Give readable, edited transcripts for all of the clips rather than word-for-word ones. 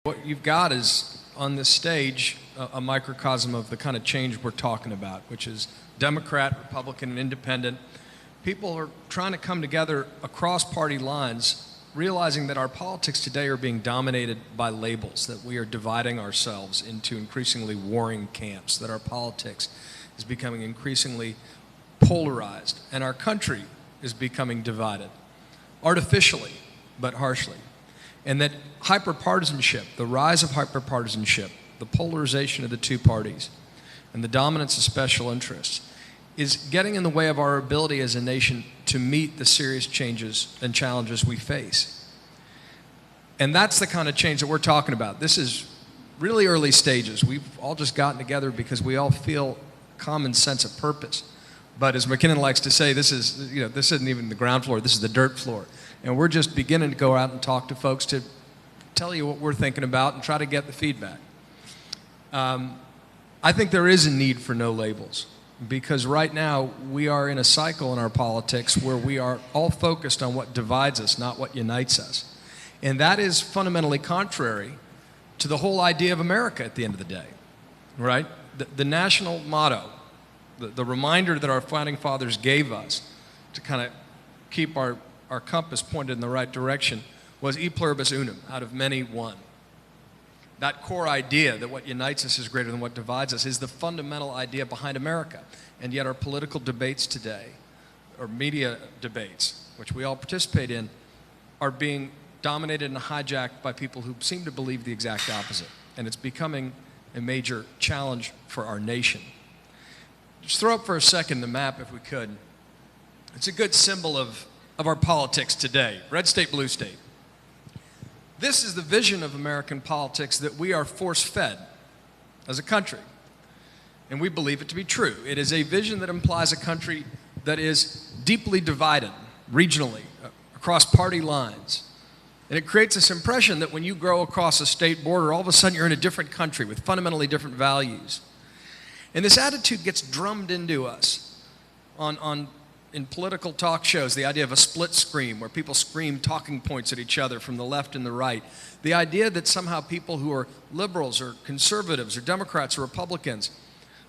What you've got is, on this stage, a microcosm of the kind of change we're talking about, which is Democrat, Republican, and Independent. People are trying to come together across party lines, realizing that our politics today are being dominated by labels, that we are dividing ourselves into increasingly warring camps, that our politics is becoming increasingly polarized, and our country is becoming divided, artificially but harshly. And that hyperpartisanship, the rise of hyperpartisanship, the polarization of the two parties, and the dominance of special interests is getting in the way of our ability as a nation to meet the serious changes and challenges we face. And that's the kind of change that we're talking about. This is really early stages. We've all just gotten together because we all feel common sense of purpose. But as McKinnon likes to say, this isn't even the ground floor, this is the dirt floor. And we're just beginning to go out and talk to folks to tell you what we're thinking about and try to get the feedback. I think there is a need for no labels, because right now we are in a cycle in our politics where we are all focused on what divides us, not what unites us. And that is fundamentally contrary to the whole idea of America at the end of the day, right? The national motto, the reminder that our founding fathers gave us to kind of keep our compass pointed in the right direction was e pluribus unum, out of many one. That core idea that what unites us is greater than what divides us is the fundamental idea behind America. And yet our political debates today, or media debates, which we all participate in, are being dominated and hijacked by people who seem to believe the exact opposite. And it's becoming a major challenge for our nation. Just throw up for a second the map, if we could. It's a good symbol of our politics today. Red state, blue state. This is the vision of American politics that we are force-fed as a country. And we believe it to be true. It is a vision that implies a country that is deeply divided regionally, across party lines. And it creates this impression that when you grow across a state border, all of a sudden you're in a different country with fundamentally different values. And this attitude gets drummed into us in political talk shows, the idea of a split screen where people scream talking points at each other from the left and the right. The idea that somehow people who are liberals or conservatives or Democrats or Republicans,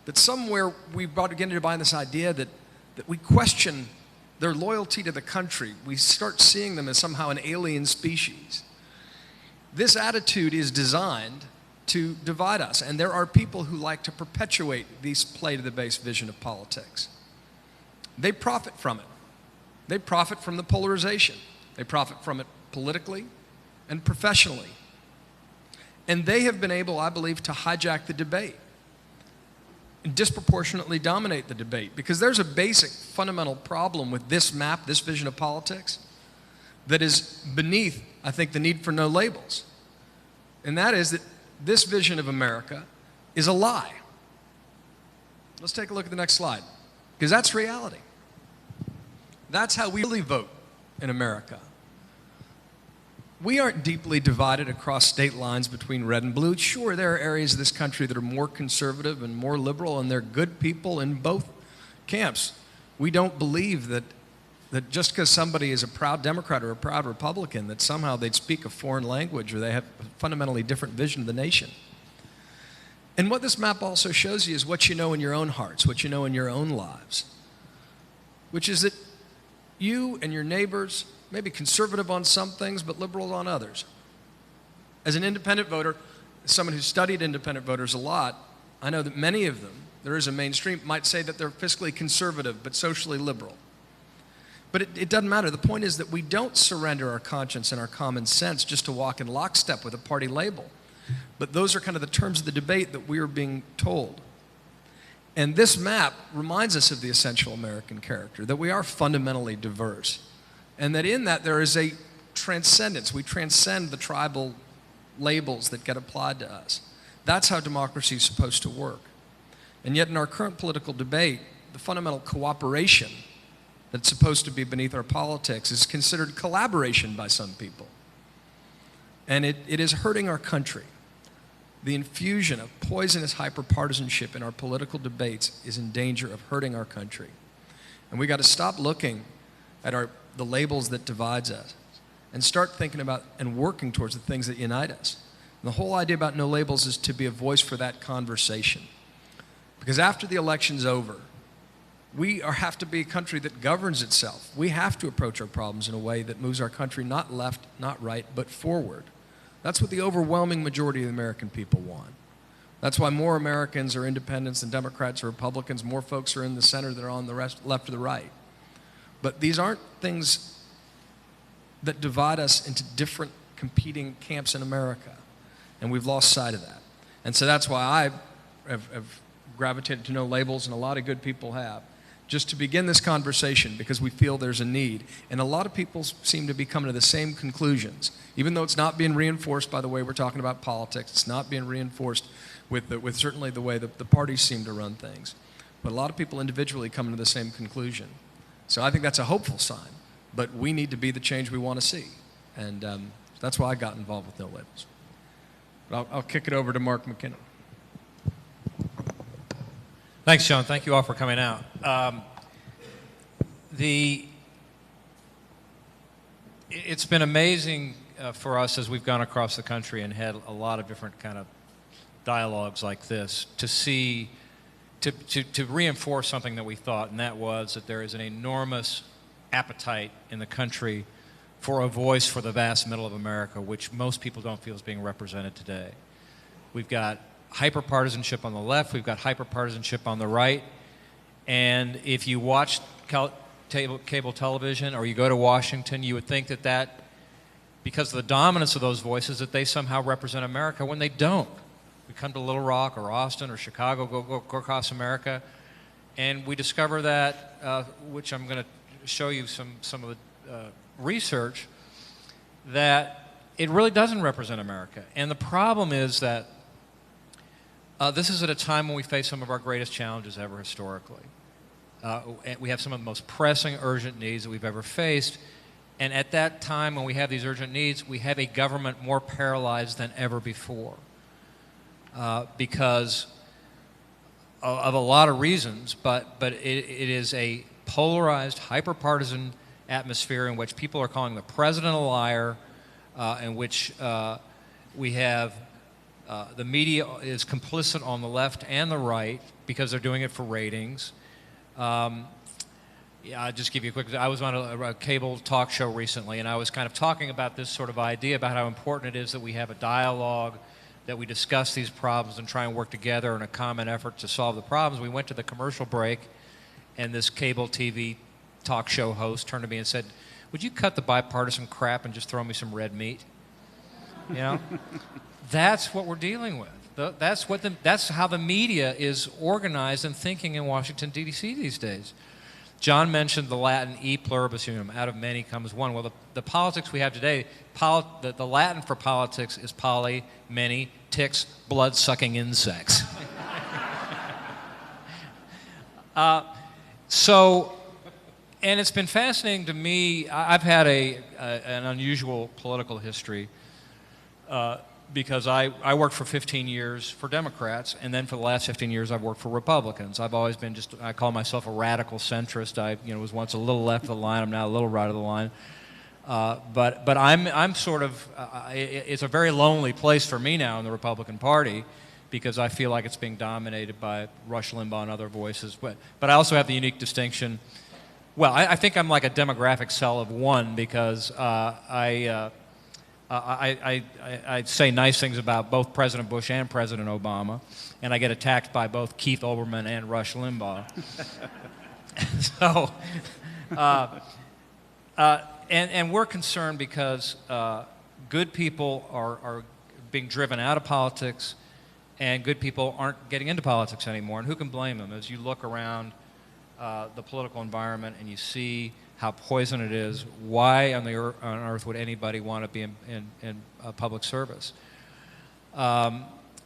that somewhere we begin to buy this idea that we question their loyalty to the country. We start seeing them as somehow an alien species. This attitude is designed to divide us, and there are people who like to perpetuate this play to the base vision of politics. They profit from it. They profit from the polarization. They profit from it politically and professionally. And they have been able, I believe, to hijack the debate and disproportionately dominate the debate, because there's a basic fundamental problem with this map, this vision of politics, that is beneath, I think, the need for no labels. And that is that this vision of America is a lie. Let's take a look at the next slide, because that's reality. That's how we really vote in America. We aren't deeply divided across state lines between red and blue. Sure, there are areas of this country that are more conservative and more liberal, and they're good people in both camps. We don't believe that just because somebody is a proud Democrat or a proud Republican, that somehow they'd speak a foreign language or they have a fundamentally different vision of the nation. And what this map also shows you is what you know in your own hearts, what you know in your own lives, which is that you and your neighbors may be conservative on some things, but liberal on others. As an independent voter, as someone who's studied independent voters a lot, I know that many of them, there is a mainstream, might say that they're fiscally conservative but socially liberal. But it doesn't matter. The point is that we don't surrender our conscience and our common sense just to walk in lockstep with a party label. But those are kind of the terms of the debate that we are being told. And this map reminds us of the essential American character, that we are fundamentally diverse, and that in that there is a transcendence. We transcend the tribal labels that get applied to us. That's how democracy is supposed to work. And yet in our current political debate, the fundamental cooperation that's supposed to be beneath our politics is considered collaboration by some people. And it is hurting our country. The infusion of poisonous hyperpartisanship in our political debates is in danger of hurting our country. And we got to stop looking at the labels that divides us and start thinking about and working towards the things that unite us. And the whole idea about no labels is to be a voice for that conversation. Because after the election's over, have to be a country that governs itself. We have to approach our problems in a way that moves our country not left, not right, but forward. That's what the overwhelming majority of the American people want. That's why more Americans are independents than Democrats or Republicans. More folks are in the center than are on the left or the right. But these aren't things that divide us into different competing camps in America. And we've lost sight of that. And so that's why I have gravitated to no labels, and a lot of good people have, just to begin this conversation, because we feel there's a need. And a lot of people seem to be coming to the same conclusions, even though it's not being reinforced by the way we're talking about politics. It's not being reinforced with certainly the way that the parties seem to run things. But a lot of people individually come to the same conclusion. So I think that's a hopeful sign. But we need to be the change we want to see. And that's why I got involved with No Labels. But I'll kick it over to Mark McKinnon. Thanks, John. Thank you all for coming out. It's been amazing for us as we've gone across the country and had a lot of different kind of dialogues like this to see, to reinforce something that we thought, and that was that there is an enormous appetite in the country for a voice for the vast middle of America, which most people don't feel is being represented today. We've got hyperpartisanship on the left, we've got hyperpartisanship on the right, and if you watch cable television or you go to Washington, you would think that because of the dominance of those voices, that they somehow represent America, when they don't. We come to Little Rock or Austin or Chicago, go across America, and we discover that, which I'm going to show you some of the research, that it really doesn't represent America. And the problem is that this is at a time when we face some of our greatest challenges ever historically. We have some of the most pressing, urgent needs that we've ever faced. And at that time when we have these urgent needs, we have a government more paralyzed than ever before because of a lot of reasons. But it is a polarized, hyper-partisan atmosphere in which people are calling the president a liar, in which we have the media is complicit on the left and the right because they're doing it for ratings. Yeah, I'll just give you a quick, I was on a cable talk show recently, and I was kind of talking about this sort of idea about how important it is that we have a dialogue, that we discuss these problems and try and work together in a common effort to solve the problems. We went to the commercial break, and this cable TV talk show host turned to me and said, "Would you cut the bipartisan crap and just throw me some red meat?" You know? That's what we're dealing with. That's how the media is organized and thinking in Washington, D.C. these days. John mentioned the Latin e pluribus unum, out of many comes one. Well, the politics we have today, the Latin for politics is poly, many, ticks, blood-sucking insects. And it's been fascinating to me. I've had an unusual political history because I worked for 15 years for Democrats, and then for the last 15 years I've worked for Republicans. I've always been I call myself a radical centrist. I was once a little left of the line. I'm now a little right of the line. But I'm sort of, it's a very lonely place for me now in the Republican Party because I feel like it's being dominated by Rush Limbaugh and other voices. But I also have the unique distinction. Well, I think I'm like a demographic cell of one because I say nice things about both President Bush and President Obama, and I get attacked by both Keith Olbermann and Rush Limbaugh. So, and we're concerned because good people are being driven out of politics, and good people aren't getting into politics anymore. And who can blame them? As you look around the political environment and you see how poison it is, why on earth would anybody want to be in public service?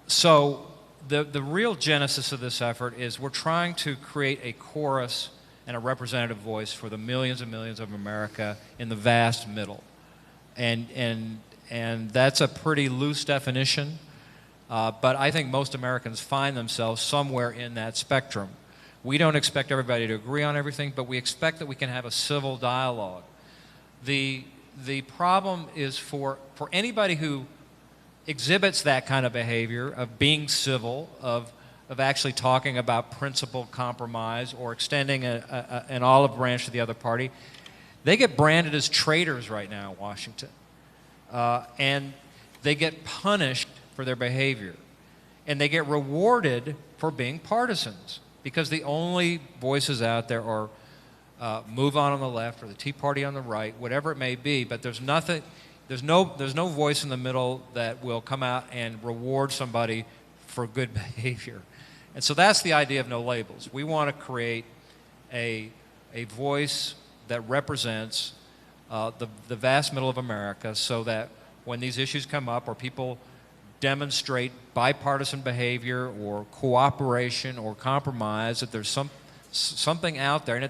So the real genesis of this effort is we're trying to create a chorus and a representative voice for the millions and millions of America in the vast middle. And that's a pretty loose definition, but I think most Americans find themselves somewhere in that spectrum. We don't expect everybody to agree on everything, but we expect that we can have a civil dialogue. The problem is for anybody who exhibits that kind of behavior of being civil, of actually talking about principled compromise or extending an olive branch to the other party, they get branded as traitors right now in Washington. And they get punished for their behavior. And they get rewarded for being partisans, because the only voices out there are Move On the left or the Tea Party on the right, whatever it may be, but there's nothing, there's no voice in the middle that will come out and reward somebody for good behavior. And so that's the idea of no labels. We want to create a voice that represents the vast middle of America, so that when these issues come up or people demonstrate bipartisan behavior or cooperation or compromise, that there's something out there.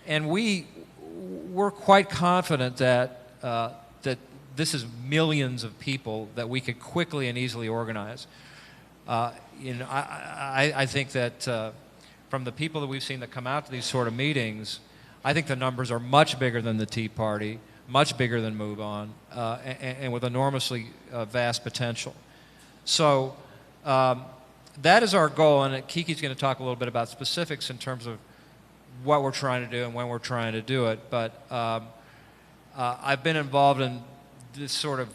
And we're quite confident that that this is millions of people that we could quickly and easily organize. I think that from the people that we've seen that come out to these sort of meetings, I think the numbers are much bigger than the Tea Party, much bigger than Move On, and with enormously vast potential. So that is our goal, and Kiki's going to talk a little bit about specifics in terms of what we're trying to do and when we're trying to do it. But I've been involved in this sort of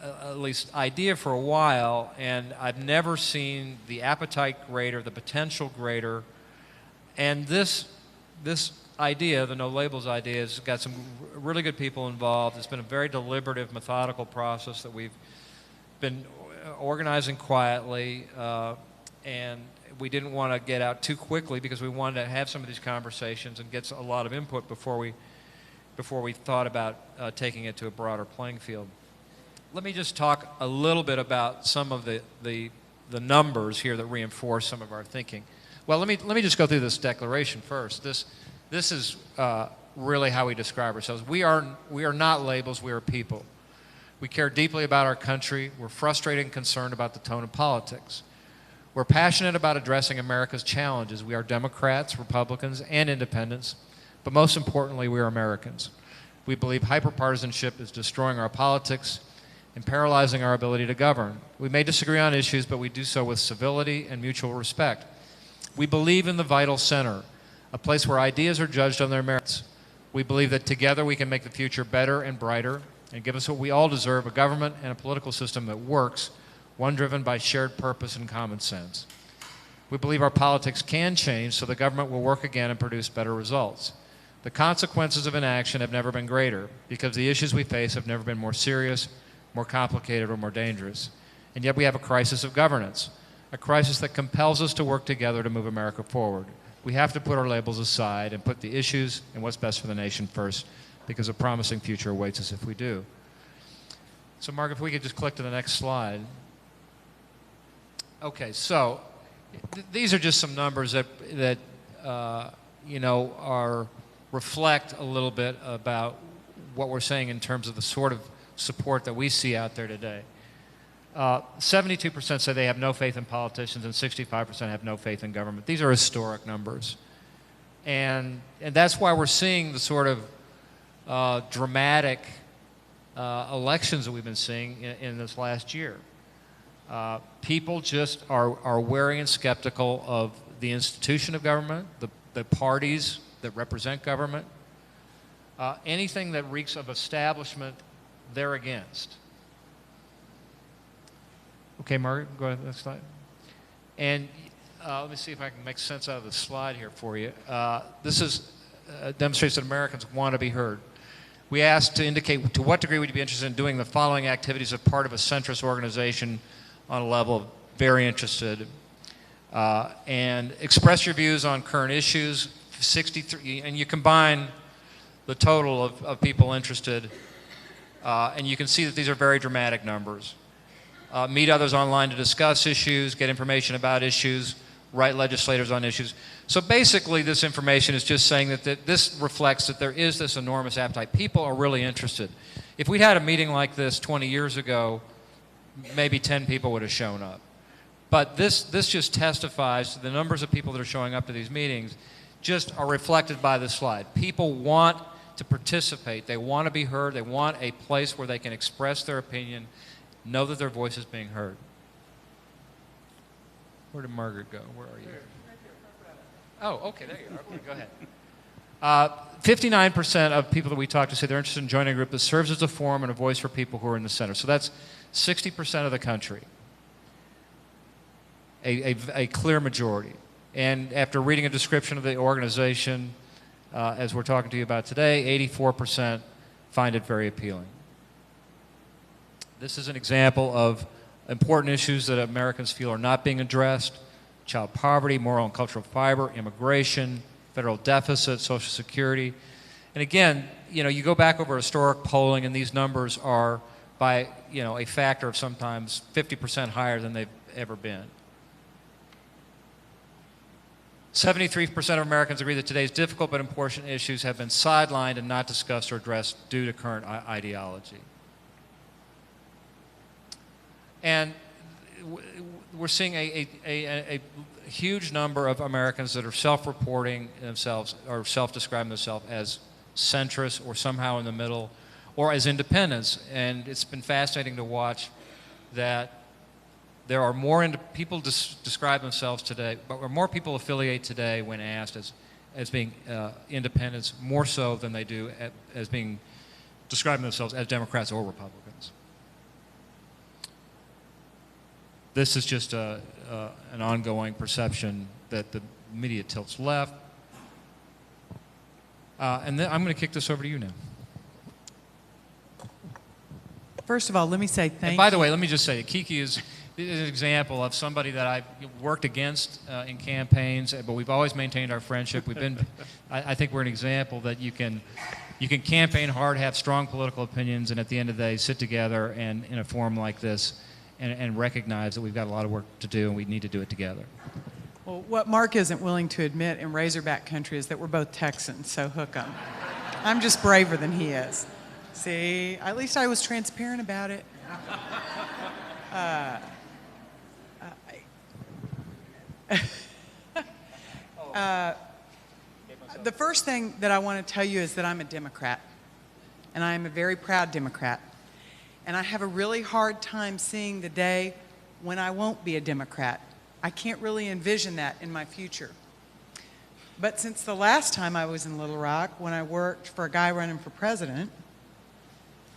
at least idea for a while, and I've never seen the appetite greater, the potential greater. And this idea, the no labels idea, has got some really good people involved. It's been a very deliberative, methodical process that we've been organizing quietly, and we didn't want to get out too quickly because we wanted to have some of these conversations and get a lot of input before we thought about taking it to a broader playing field. Let me just talk a little bit about some of the numbers here that reinforce some of our thinking. Well, let me just go through this declaration first. This is really how we describe ourselves. We are not labels, we are people. We care deeply about our country. We're frustrated and concerned about the tone of politics. We're passionate about addressing America's challenges. We are Democrats, Republicans, and independents, but most importantly, we are Americans. We believe hyperpartisanship is destroying our politics and paralyzing our ability to govern. We may disagree on issues, but we do so with civility and mutual respect. We believe in the vital center, a place where ideas are judged on their merits. We believe that together we can make the future better and brighter and give us what we all deserve, a government and a political system that works, one driven by shared purpose and common sense. We believe our politics can change so the government will work again and produce better results. The consequences of inaction have never been greater because the issues we face have never been more serious, more complicated, or more dangerous. And yet we have a crisis of governance, a crisis that compels us to work together to move America forward. We have to put our labels aside and put the issues and what's best for the nation first, because a promising future awaits us if we do. So Mark, if we could just click to the next slide. Okay, so these are just some numbers that reflect a little bit about what we're saying in terms of the sort of support that we see out there today. 72% say they have no faith in politicians, and 65% have no faith in government. These are historic numbers. And that's why we're seeing the sort of dramatic elections that we've been seeing in this last year. People just are wary and skeptical of the institution of government, the parties that represent government, anything that reeks of establishment, they're against. Okay, Margaret, go ahead to the next slide. And let me see if I can make sense out of the slide here for you. This demonstrates that Americans want to be heard. We asked to indicate to what degree would you be interested in doing the following activities as part of a centrist organization on a level of very interested. And express your views on current issues, 63, and you combine the total of people interested, and you can see that these are very dramatic numbers. Meet others online to discuss issues, get information about issues, write legislators on issues. So basically this information is just saying that this reflects that there is this enormous appetite. People are really interested. If we'd had a meeting like this 20 years ago, maybe 10 people would have shown up. But this just testifies to the numbers of people that are showing up to these meetings just are reflected by this slide. People want to participate. They want to be heard. They want a place where they can express their opinion know that their voice is being heard. Where did Margaret go? Where are you? Oh, okay, there you are. Okay, go ahead. 59% of people that we talk to say they're interested in joining a group that serves as a forum and a voice for people who are in the center. So that's 60% of the country, a clear majority. And after reading a description of the organization, as we're talking to you about today, 84% find it very appealing. This is an example of important issues that Americans feel are not being addressed: child poverty, moral and cultural fiber, immigration, federal deficit, Social Security. And again, you go back over historic polling, and these numbers are by, a factor of sometimes 50% higher than they've ever been. 73% of Americans agree that today's difficult but important issues have been sidelined and not discussed or addressed due to current ideology. And we're seeing a huge number of Americans that are self-reporting themselves or self-describing themselves as centrist or somehow in the middle or as independents. And it's been fascinating to watch that there are more people describe themselves today, but more people affiliate today when asked as being independents, more so than they do as being describing themselves as Democrats or Republicans. This is just an ongoing perception that the media tilts left. And then I'm going to kick this over to you now. First of all, let me say thank you. And by the way, let me just say, Kiki is an example of somebody that I've worked against in campaigns, but we've always maintained our friendship. I think we're an example that you can campaign hard, have strong political opinions, and at the end of the day, sit together and in a forum like this and recognize that we've got a lot of work to do and we need to do it together. Well, what Mark isn't willing to admit in Razorback country is that we're both Texans, so hook 'em. I'm just braver than he is. See, at least I was transparent about it. The first thing that I want to tell you is that I'm a Democrat, and I am a very proud Democrat. And I have a really hard time seeing the day when I won't be a Democrat. I can't really envision that in my future. But since the last time I was in Little Rock, when I worked for a guy running for president,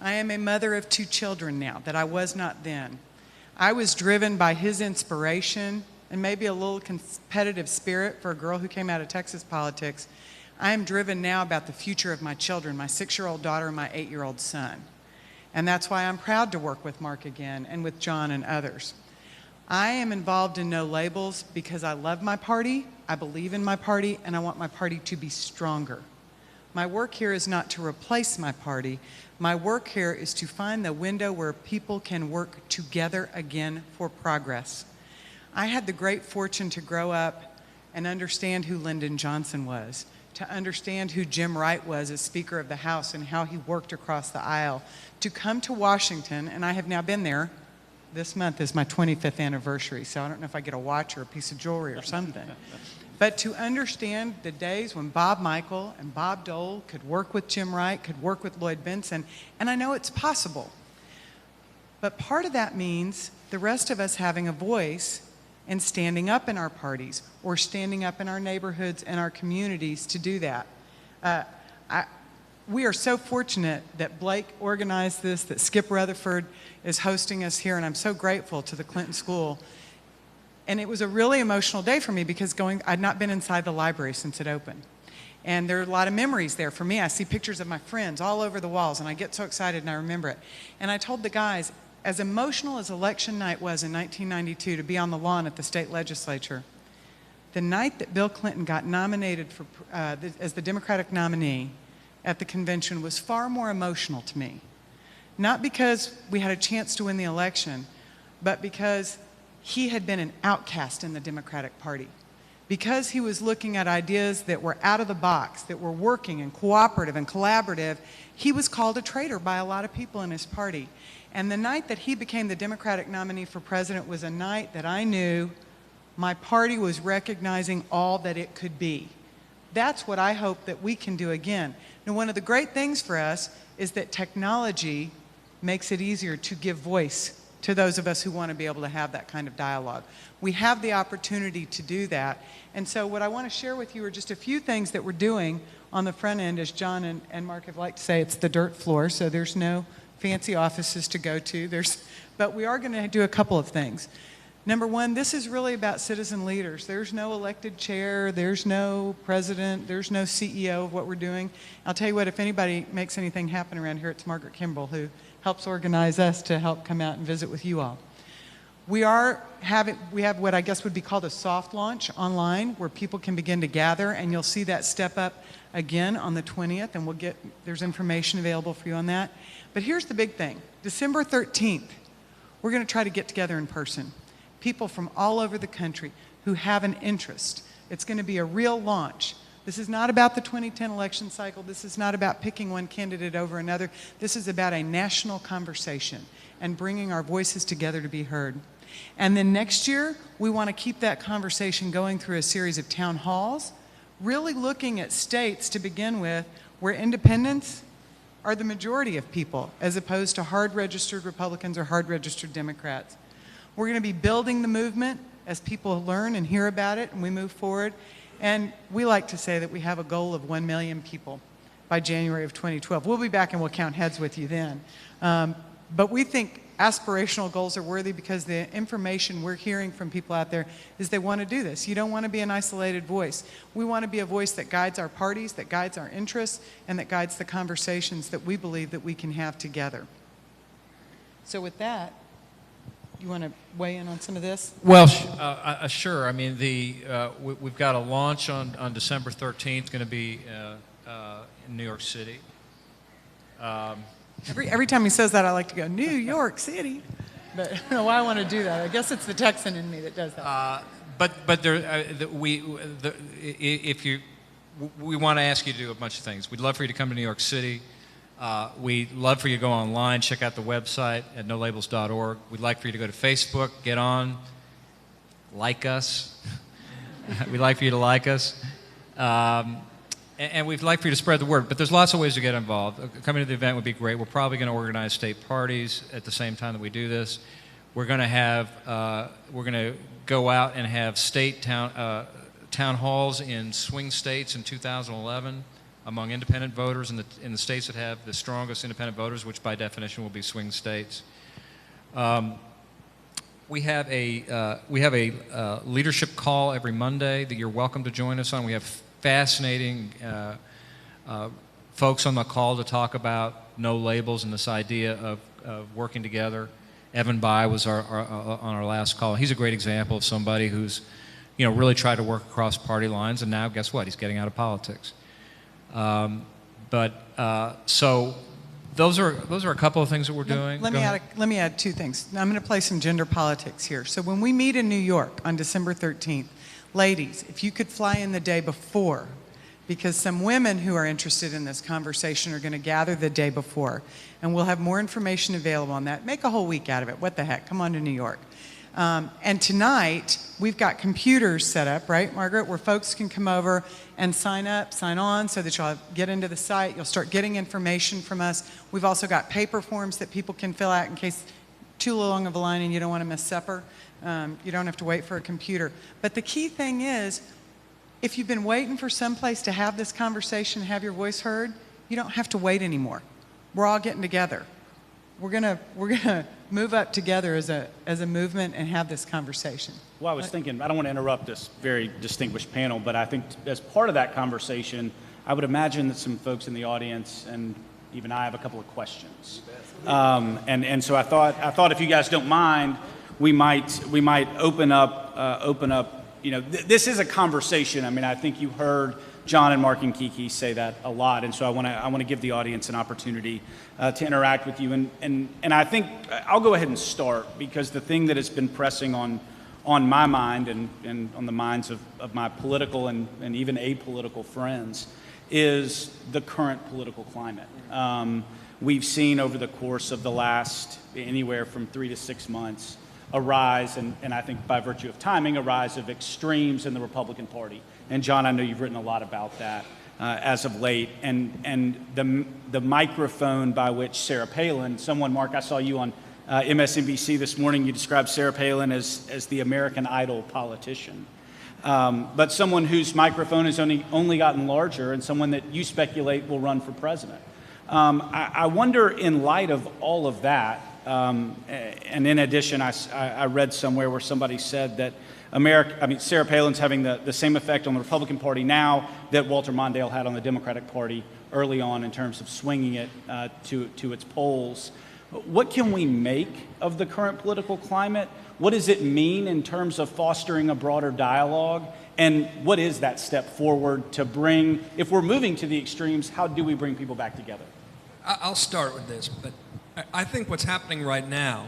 I am a mother of 2 children now that I was not then. I was driven by his inspiration and maybe a little competitive spirit for a girl who came out of Texas politics. I am driven now about the future of my children, my 6-year-old daughter and my 8-year-old son. And that's why I'm proud to work with Mark again and with John and others. I am involved in No Labels because I love my party, I believe in my party, and I want my party to be stronger. My work here is not to replace my party. My work here is to find the window where people can work together again for progress. I had the great fortune to grow up and understand who Lyndon Johnson was, to understand who Jim Wright was as Speaker of the House and how he worked across the aisle, to come to Washington, and I have now been there. This month is my 25th anniversary, so I don't know if I get a watch or a piece of jewelry or something. But to understand the days when Bob Michael and Bob Dole could work with Jim Wright, could work with Lloyd Bentsen, and I know it's possible. But part of that means the rest of us having a voice and standing up in our parties or standing up in our neighborhoods and our communities to do that. We are so fortunate that Blake organized this, that Skip Rutherford is hosting us here, and I'm so grateful to the Clinton School. And it was a really emotional day for me because I'd not been inside the library since it opened. And there are a lot of memories there for me. I see pictures of my friends all over the walls, and I get so excited and I remember it. And I told the guys, as emotional as election night was in 1992 to be on the lawn at the state legislature, the night that Bill Clinton got nominated for, as the Democratic nominee at the convention was far more emotional to me. Not because we had a chance to win the election, but because he had been an outcast in the Democratic Party. Because he was looking at ideas that were out of the box, that were working and cooperative and collaborative, he was called a traitor by a lot of people in his party. And the night that he became the Democratic nominee for president was a night that I knew my party was recognizing all that it could be. That's what I hope that we can do again. Now, one of the great things for us is that technology makes it easier to give voice to those of us who want to be able to have that kind of dialogue. We have the opportunity to do that. And so what I want to share with you are just a few things that we're doing on the front end. As John and Mark have liked to say, it's the dirt floor, so there's no fancy offices to go to. But we are going to do a couple of things. Number one, this is really about citizen leaders. There's no elected chair, there's no president, there's no CEO of what we're doing. I'll tell you what, if anybody makes anything happen around here, it's Margaret Kimball, who helps organize us to help come out and visit with you all. We have what I guess would be called a soft launch online, where people can begin to gather, and you'll see that step up again on the 20th, and there's information available for you on that. But here's the big thing. December 13th, we're going to try to get together in person. People from all over the country who have an interest. It's going to be a real launch. This is not about the 2010 election cycle. This is not about picking one candidate over another. This is about a national conversation and bringing our voices together to be heard. And then next year, we want to keep that conversation going through a series of town halls, really looking at states to begin with where independents are the majority of people, as opposed to hard-registered Republicans or hard-registered Democrats. We're going to be building the movement as people learn and hear about it and we move forward. And we like to say that we have a goal of 1 million people by January of 2012. We'll be back and we'll count heads with you then. But we think aspirational goals are worthy because the information we're hearing from people out there is they want to do this. You don't want to be an isolated voice. We want to be a voice that guides our parties, that guides our interests, and that guides the conversations that we believe that we can have together. So with that, you want to weigh in on some of this? Well, sure. I mean, we've got a launch on December 13th, going to be in New York City. Every time he says that, I like to go, New York City. But I don't know why I want to do that. I guess it's the Texan in me that does that. We want to ask you to do a bunch of things. We'd love for you to come to New York City. We'd love for you to go online, check out the website at nolabels.org. We'd like for you to go to Facebook, get on, like us. We'd like for you to like us. And we'd like for you to spread the word. But there's lots of ways to get involved. Coming to the event would be great. We're probably going to organize state parties at the same time that we do this. We're going to go out and have state town halls in swing states in 2011. Among independent voters in the states that have the strongest independent voters, which by definition will be swing states. We have a leadership call every Monday that you're welcome to join us on. We have fascinating folks on the call to talk about no labels and this idea of working together. Evan Bai was on our last call. He's a great example of somebody who's really tried to work across party lines, and now guess what? He's getting out of politics. So those are a couple of things that we're doing. Let me add two things. Now, I'm going to play some gender politics here. So when we meet in New York on December 13th, ladies, if you could fly in the day before, because some women who are interested in this conversation are going to gather the day before, and we'll have more information available on that. Make a whole week out of it. What the heck? Come on to New York. And tonight, we've got computers set up, right, Margaret, where folks can come over and sign on so that you'll get into the site. You'll start getting information from us. We've also got paper forms that people can fill out in case too long of a line and you don't want to miss supper. You don't have to wait for a computer. But the key thing is, if you've been waiting for someplace to have this conversation, have your voice heard, you don't have to wait anymore. We're all getting together. We're gonna move up together as a movement and have this conversation. Well, I was thinking, I don't want to interrupt this very distinguished panel, but I think as part of that conversation, I would imagine that some folks in the audience and even I have a couple of questions. And so I thought if you guys don't mind, we might open up. This is a conversation. I mean, I think you heard John and Mark and Kiki say that a lot, and so I want to give the audience an opportunity to interact with you. And I think I'll go ahead and start, because the thing that has been pressing on my mind and on the minds of my political and even apolitical friends is the current political climate. We've seen over the course of the last anywhere from 3 to 6 months a rise, and I think by virtue of timing, a rise of extremes in the Republican Party. And John, I know you've written a lot about that as of late. And the microphone by which Sarah Palin, Mark, I saw you on MSNBC this morning, you described Sarah Palin as the American Idol politician. But someone whose microphone has only gotten larger, and someone that you speculate will run for president. I wonder, in light of all of that, and in addition, I read somewhere where somebody said that Sarah Palin's having the same effect on the Republican Party now that Walter Mondale had on the Democratic Party early on in terms of swinging it to its polls. What can we make of the current political climate? What does it mean in terms of fostering a broader dialogue? And what is that step forward to bring, if we're moving to the extremes, how do we bring people back together? I'll start with this, but I think what's happening right now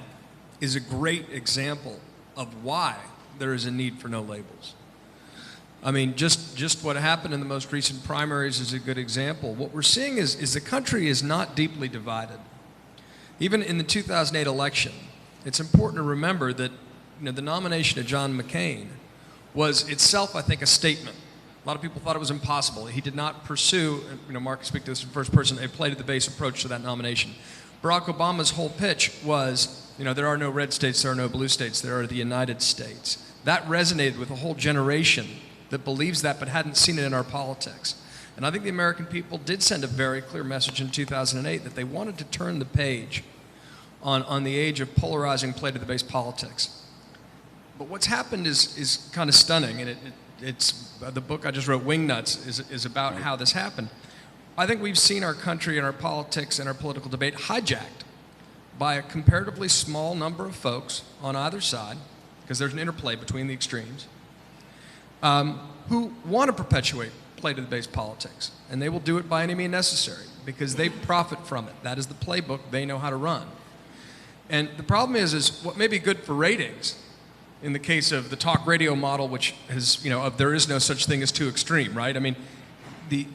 is a great example of why there is a need for no labels. I mean, just what happened in the most recent primaries is a good example. What we're seeing is the country is not deeply divided. Even in the 2008 election, it's important to remember that the nomination of John McCain was itself, I think, a statement. A lot of people thought it was impossible. He did not pursue, Mark can speak to this in first person, a play to the base approach to that nomination. Barack Obama's whole pitch was, there are no red states, there are no blue states, there are the United States. That resonated with a whole generation that believes that but hadn't seen it in our politics. And I think the American people did send a very clear message in 2008 that they wanted to turn the page on the age of polarizing play to the base politics. But what's happened is kind of stunning, and it's the book I just wrote, Wingnuts, is about how this happened. I think we've seen our country and our politics and our political debate hijacked by a comparatively small number of folks on either side, because there's an interplay between the extremes, who want to perpetuate play to the base politics. And they will do it by any means necessary because they profit from it. That is the playbook they know how to run. And the problem is what may be good for ratings in the case of the talk radio model, which has, there is no such thing as too extreme, right? I mean, the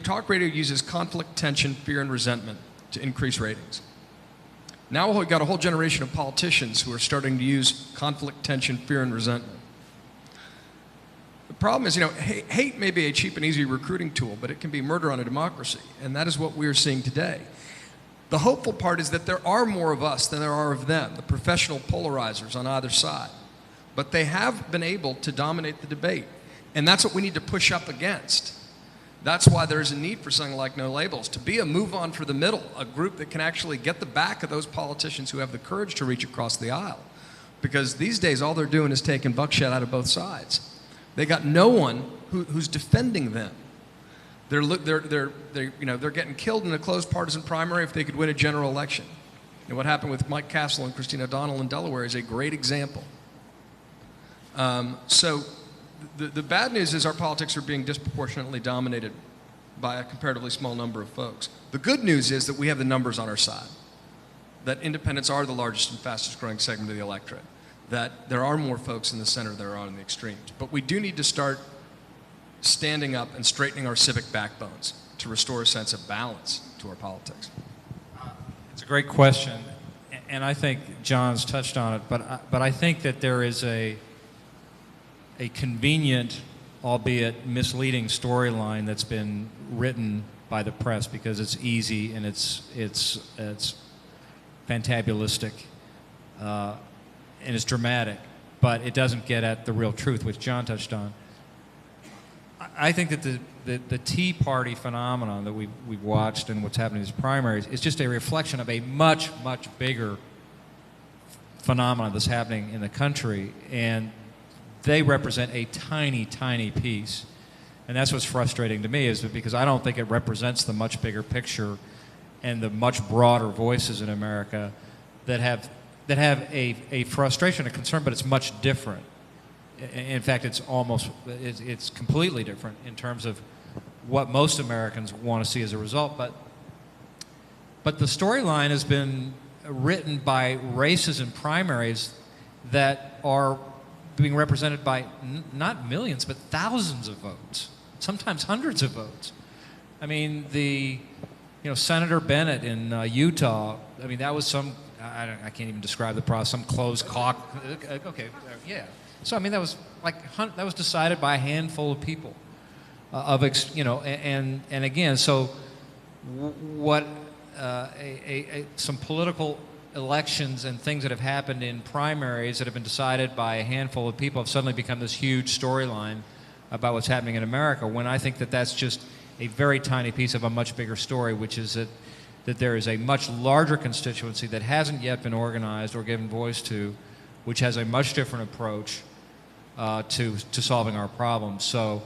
talk radio uses conflict, tension, fear, and resentment to increase ratings. Now we've got a whole generation of politicians who are starting to use conflict, tension, fear, and resentment. The problem is, hate may be a cheap and easy recruiting tool, but it can be murder on a democracy, and that is what we are seeing today. The hopeful part is that there are more of us than there are of them, the professional polarizers on either side. But they have been able to dominate the debate, and that's what we need to push up against. That's why there's a need for something like No Labels, to be a move on for the middle, a group that can actually get the back of those politicians who have the courage to reach across the aisle. Because these days, all they're doing is taking buckshot out of both sides. They got no one who's defending them. They're getting killed in a closed partisan primary if they could win a general election. And what happened with Mike Castle and Christine O'Donnell in Delaware is a great example. So the bad news is our politics are being disproportionately dominated by a comparatively small number of folks. The good news is that we have the numbers on our side, that independents are the largest and fastest growing segment of the electorate, that there are more folks in the center than there are in the extremes. But we do need to start standing up and straightening our civic backbones to restore a sense of balance to our politics. It's a great question, and I think John's touched on it, but I think that there is a convenient, albeit misleading storyline that's been written by the press because it's easy and it's fantabulistic and it's dramatic, but it doesn't get at the real truth, which John touched on. I think that the Tea Party phenomenon that we've watched and what's happening in these primaries is just a reflection of a much, much bigger phenomenon that's happening in the country, and they represent a tiny, tiny piece. And that's what's frustrating to me, is because I don't think it represents the much bigger picture and the much broader voices in America that have a frustration, a concern, but it's much different. In fact, it's completely different in terms of what most Americans want to see as a result. But the storyline has been written by races and primaries that are being represented by not millions, but thousands of votes, sometimes hundreds of votes. I mean, Senator Bennett in Utah, I mean, that was some, I can't even describe the process, some closed caucus. Okay, yeah. So, I mean, that was decided by a handful of people and again, so what some political elections and things that have happened in primaries that have been decided by a handful of people have suddenly become this huge storyline about what's happening in America, when I think that that's just a very tiny piece of a much bigger story, which is that there is a much larger constituency that hasn't yet been organized or given voice to, which has a much different approach to solving our problems. So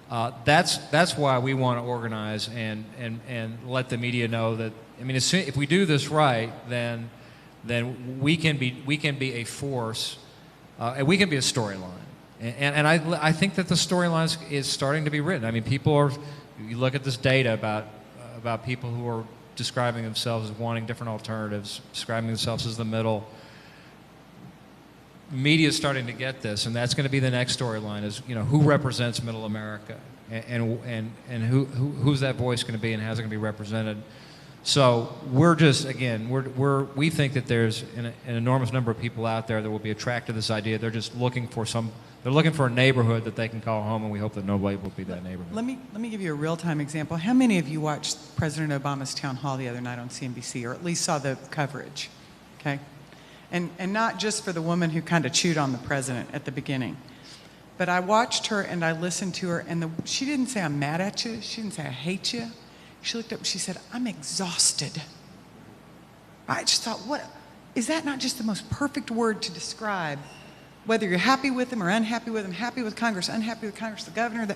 that's why we want to organize and let the media know that, I mean, if we do this right, then we can be a force, and we can be a storyline. And I think that the storyline is starting to be written. I mean, you look at this data about people who are describing themselves as wanting different alternatives, describing themselves as the middle. Media is starting to get this, and that's going to be the next storyline: is, you know, who represents Middle America, and who's that voice going to be, and how's it going to be represented. So we're just, again, we think that there's an enormous number of people out there that will be attracted to this idea. They're just looking for a neighborhood that they can call home, and we hope that No Label will be that neighborhood. Let me give you a real-time example. How many of you watched President Obama's town hall the other night on CNBC, or at least saw the coverage? Okay, and not just for the woman who kind of chewed on the president at the beginning, but I watched her and I listened to her, and she didn't say, "I'm mad at you." She didn't say, "I hate you." She looked up and she said, "I'm exhausted." I just thought, what, is that not just the most perfect word to describe whether you're happy with him or unhappy with him, happy with Congress, unhappy with Congress, the governor,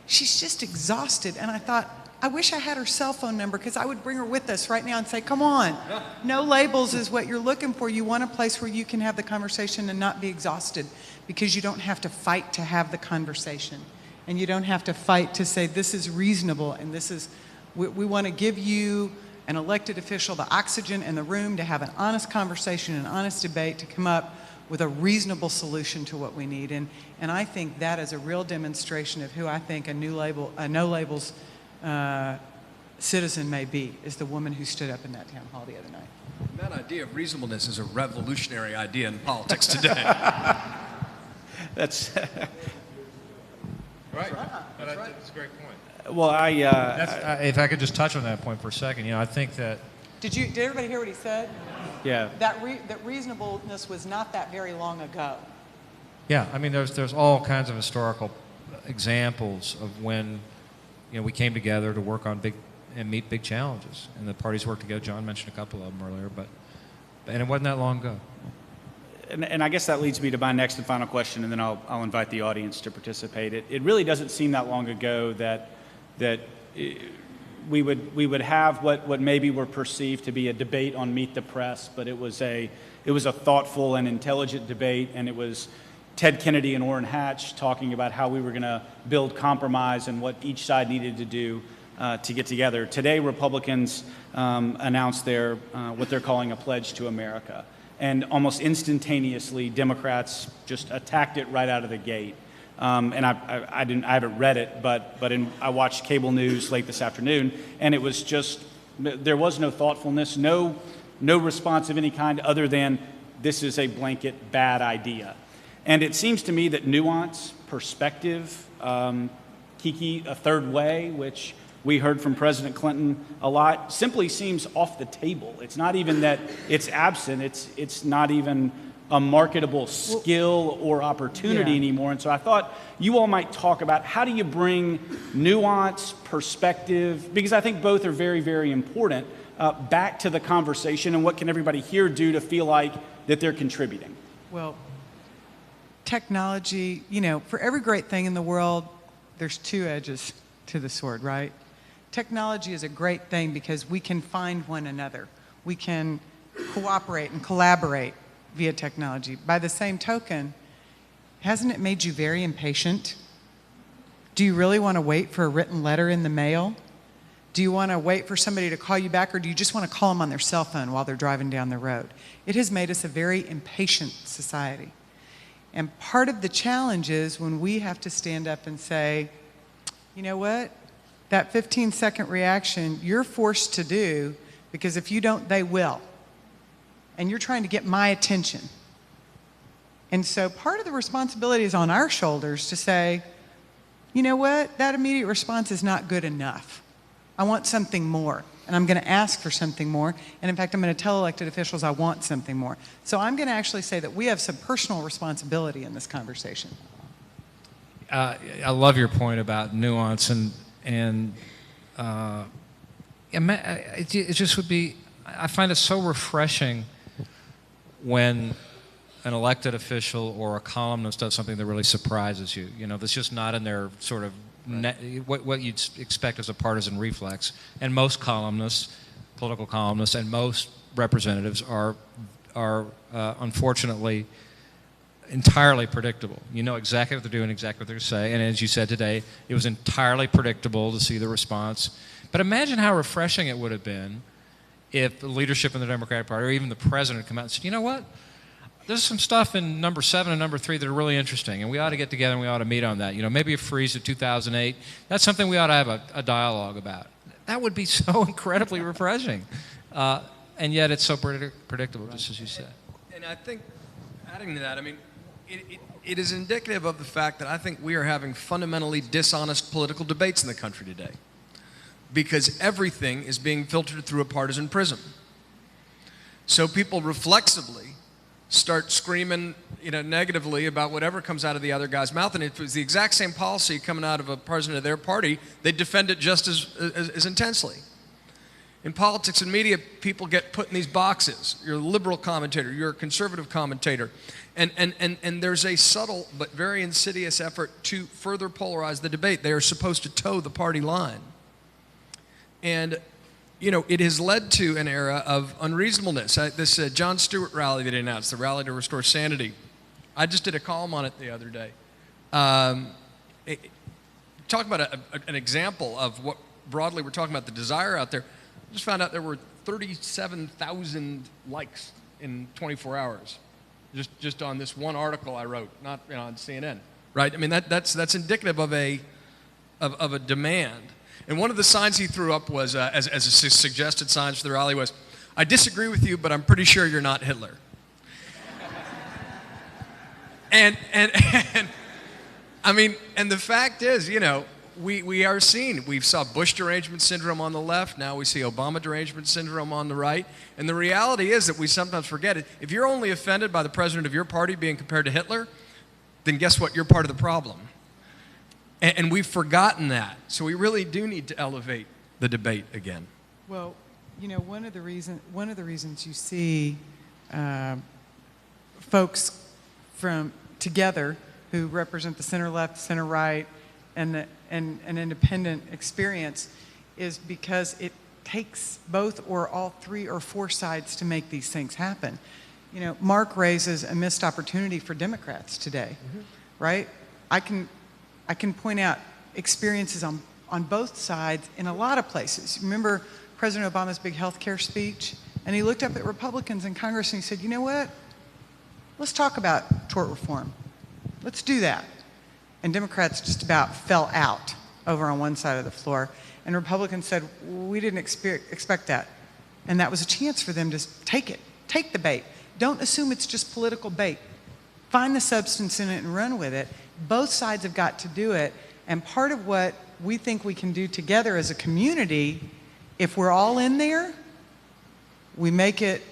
she's just exhausted. And I thought, I wish I had her cell phone number, because I would bring her with us right now and say, come on, No Labels is what you're looking for. You want a place where you can have the conversation and not be exhausted, because you don't have to fight to have the conversation. And you don't have to fight to say, this is reasonable, and this is, we want to give you, an elected official, the oxygen in the room to have an honest conversation, an honest debate, to come up with a reasonable solution to what we need. And I think that is a real demonstration of who I think a No Labels citizen may be, is the woman who stood up in that town hall the other night. That idea of reasonableness is a revolutionary idea in politics today. That's right. That's a great point. well, If I could just touch on that point for a second, you know, I think that. Did everybody hear what he said? yeah. That reasonableness was not that very long ago. Yeah, I mean, there's all kinds of historical examples of when, you know, we came together to work on meet big challenges, and the parties worked together. John mentioned a couple of them earlier, and it wasn't that long ago. And I guess that leads me to my next and final question, and then I'll invite the audience to participate. It really doesn't seem that long ago that we would have what maybe were perceived to be a debate on Meet the Press, but it was a thoughtful and intelligent debate, and it was Ted Kennedy and Orrin Hatch talking about how we were going to build compromise and what each side needed to do to get together. Today, Republicans announced what they're calling a pledge to America. And almost instantaneously, Democrats just attacked it right out of the gate. And I haven't read it, but I watched cable news late this afternoon, and it was just, there was no thoughtfulness, no response of any kind other than, this is a blanket bad idea. And it seems to me that nuance, perspective, Kiki, a third way, which we heard from President Clinton a lot, simply seems off the table. It's not even that it's absent, it's not even a marketable skill or opportunity anymore. And so I thought you all might talk about, how do you bring nuance, perspective, because I think both are very, very important, back to the conversation, and what can everybody here do to feel like that they're contributing? Well, technology, you know, for every great thing in the world, there's two edges to the sword, right? Technology is a great thing because we can find one another. We can cooperate and collaborate via technology. By the same token, hasn't it made you very impatient? Do you really want to wait for a written letter in the mail? Do you want to wait for somebody to call you back, or do you just want to call them on their cell phone while they're driving down the road? It has made us a very impatient society. And part of the challenge is when we have to stand up and say, you know what? That 15-second reaction, you're forced to do, because if you don't, they will. And you're trying to get my attention. And so part of the responsibility is on our shoulders to say, you know what? That immediate response is not good enough. I want something more. And I'm going to ask for something more. And in fact, I'm going to tell elected officials I want something more. So I'm going to actually say that we have some personal responsibility in this conversation. I love your point about nuance, and it just would be, I find it so refreshing when an elected official or a columnist does something that really surprises you, that's just not in their sort of what you'd expect as a partisan reflex. And most columnists, political columnists, and most representatives are unfortunately entirely predictable. You know exactly what they're doing, exactly what they're going to say. And as you said today, it was entirely predictable to see the response. But imagine how refreshing it would have been if the leadership in the Democratic Party, or even the president, come out and said, you know what? There's some stuff in number 7 and number 3 that are really interesting, and we ought to get together and we ought to meet on that. Maybe a freeze of 2008. That's something we ought to have a dialogue about. That would be so incredibly refreshing. And yet it's so predictable, just as you said. And I think, adding to that, it is indicative of the fact that I think we are having fundamentally dishonest political debates in the country today, because everything is being filtered through a partisan prism. So people reflexively start screaming, negatively about whatever comes out of the other guy's mouth, and if it was the exact same policy coming out of a president of their party, they'd defend it just as intensely. In politics and media, people get put in these boxes. You're a liberal commentator, you're a conservative commentator, and there's a subtle but very insidious effort to further polarize the debate. They are supposed to toe the party line. And it has led to an era of unreasonableness. This Jon Stewart rally that he announced, the Rally to Restore Sanity, I just did a column on it the other day. Talk about an example of what broadly we're talking about, the desire out there. I just found out there were 37,000 likes in 24 hours, just on this one article I wrote, not on CNN, right? That's indicative of a demand. And one of the signs he threw up was, as a suggested signs for the rally was, I disagree with you, but I'm pretty sure you're not Hitler. and the fact is, we are seeing, we saw Bush derangement syndrome on the left, now we see Obama derangement syndrome on the right. And the reality is that we sometimes forget it. If you're only offended by the president of your party being compared to Hitler, then guess what? You're part of the problem. And we've forgotten that. So we really do need to elevate the debate again. Well, one of the reasons you see folks from together who represent the center left, center right, and an independent experience is because it takes both or all 3 or 4 sides to make these things happen. Mark raises a missed opportunity for Democrats today, right? I can point out experiences on both sides in a lot of places. Remember President Obama's big health care speech? And he looked up at Republicans in Congress and he said, you know what? Let's talk about tort reform. Let's do that. And Democrats just about fell out over on one side of the floor. And Republicans said, we didn't expect that. And that was a chance for them to take it. Take the bait. Don't assume it's just political bait. Find the substance in it and run with it. Both sides have got to do it. And part of what we think we can do together as a community, if we're all in there, we make it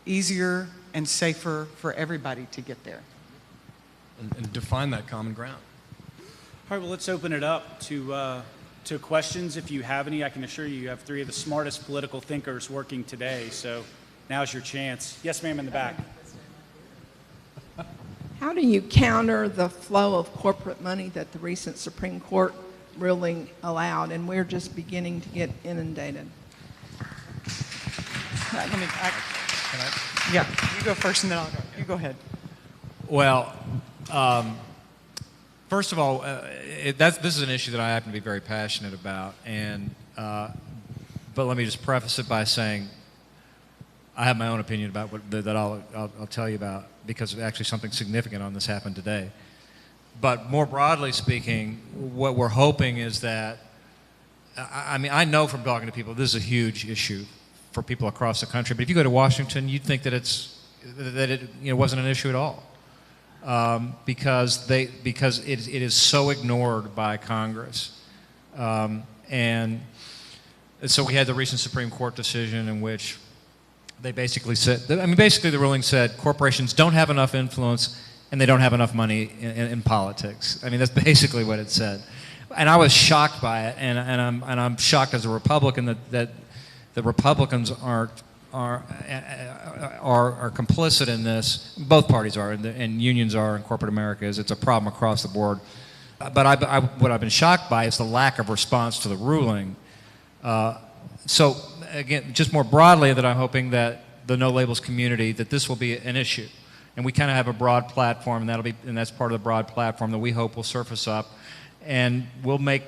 easier and safer for everybody to get there. And define that common ground. All right, well, let's open it up to questions. If you have any, I can assure you have 3 of the smartest political thinkers working today. So now's your chance. Yes, ma'am, in the back. How do you counter the flow of corporate money that the recent Supreme Court ruling allowed, and we're just beginning to get inundated? Yeah, you go first and then I'll go. You go ahead. Well, first of all, this is an issue that I happen to be very passionate about, but let me just preface it by saying I have my own opinion about that I'll tell you about, because actually something significant on this happened today. But more broadly speaking, what we're hoping is that, I know from talking to people, this is a huge issue for people across the country. But if you go to Washington, you'd think that it wasn't an issue at all, because it is so ignored by Congress, and So we had the recent Supreme Court decision in which they basically said, basically the ruling said corporations don't have enough influence and they don't have enough money in politics. I mean, that's basically what it said. And I was shocked by it, and I'm shocked as a Republican that the Republicans are complicit in this. Both parties are, and unions are, and corporate America is. It's a problem across the board. But what I've been shocked by is the lack of response to the ruling. So again, just more broadly, that I'm hoping that the no labels community, that this will be an issue, and we kind of have a broad platform, and that's part of the broad platform that we hope will surface up. And we'll make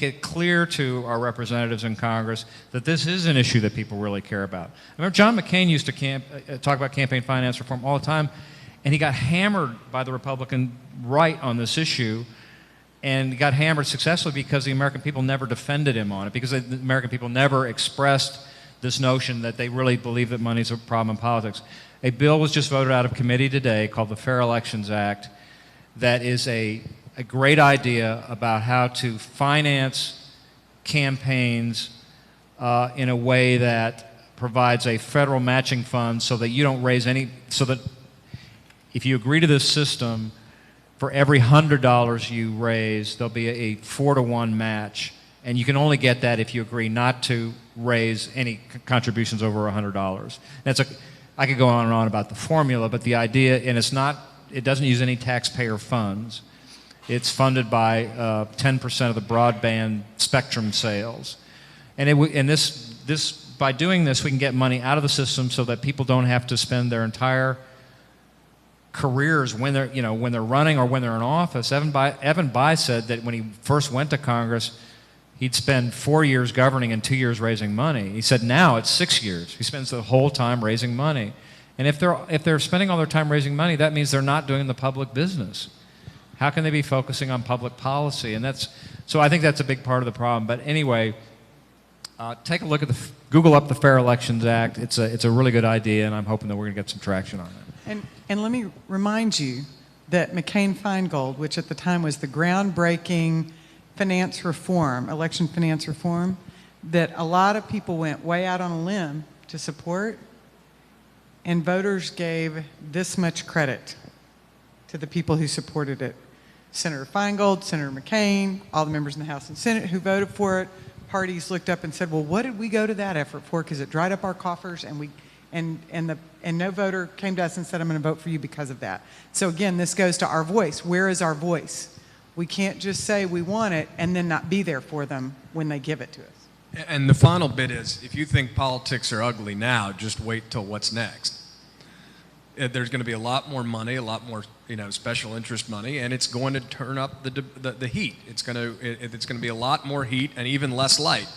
it clear to our representatives in Congress that this is an issue that people really care about. I remember John McCain used to talk about campaign finance reform all the time, and he got hammered by the Republican right on this issue, and he got hammered successfully because the American people never defended him on it, because the American people never expressed this notion that they really believe that money's a problem in politics. A bill was just voted out of committee today called the Fair Elections Act that is a great idea about how to finance campaigns in a way that provides a federal matching fund so that you don't raise any, so that if you agree to this system, for every $100 you raise, there'll be a 4-to-1 match. And you can only get that if you agree not to raise any contributions over $100. I could go on and on about the formula, but the idea, and it doesn't use any taxpayer funds. It's funded by 10% of the broadband spectrum sales, and by doing this, we can get money out of the system so that people don't have to spend their entire careers when they're running or when they're in office. Evan Bayh said that when he first went to Congress, he'd spend 4 years governing and 2 years raising money. He said now it's 6 years. He spends the whole time raising money, and if they're spending all their time raising money, that means they're not doing the public business. How can they be focusing on public policy? And so I think that's a big part of the problem. But anyway, take a look at Google up the Fair Elections Act. It's a really good idea, and I'm hoping that we're going to get some traction on it. And let me remind you that McCain-Feingold, which at the time was the groundbreaking election finance reform, that a lot of people went way out on a limb to support, and voters gave this much credit to the people who supported it. Senator Feingold, Senator McCain, all the members in the House and Senate who voted for it. Parties looked up and said, well, what did we go to that effort for? Because it dried up our coffers, and no voter came to us and said, I'm going to vote for you because of that. So again, this goes to our voice. Where is our voice? We can't just say we want it and then not be there for them when they give it to us. And the final bit is, if you think politics are ugly now, just wait till what's next. There's going to be a lot more money, a lot more special interest money, and it's going to turn up the heat. It's going to be a lot more heat and even less light,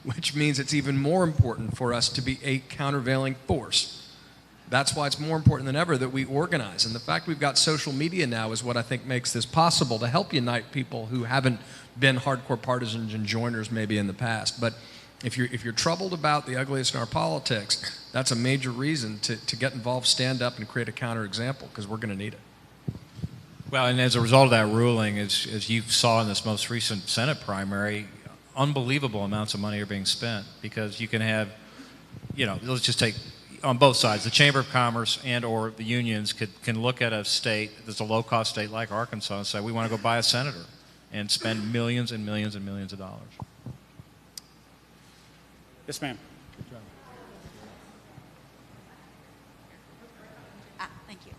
which means it's even more important for us to be a countervailing force. That's why it's more important than ever that we organize. And the fact we've got social media now is what I think makes this possible, to help unite people who haven't been hardcore partisans and joiners maybe in the past. But if you're troubled about the ugliest in our politics, that's a major reason to get involved, stand up, and create a counterexample, because we're going to need it. Well, and as a result of that ruling, as you saw in this most recent Senate primary, unbelievable amounts of money are being spent, because you can have, let's just take on both sides, the Chamber of Commerce and or the unions can look at a state that's a low-cost state like Arkansas and say, we want to go buy a senator and spend millions and millions and millions of dollars. Yes, ma'am. Thank you.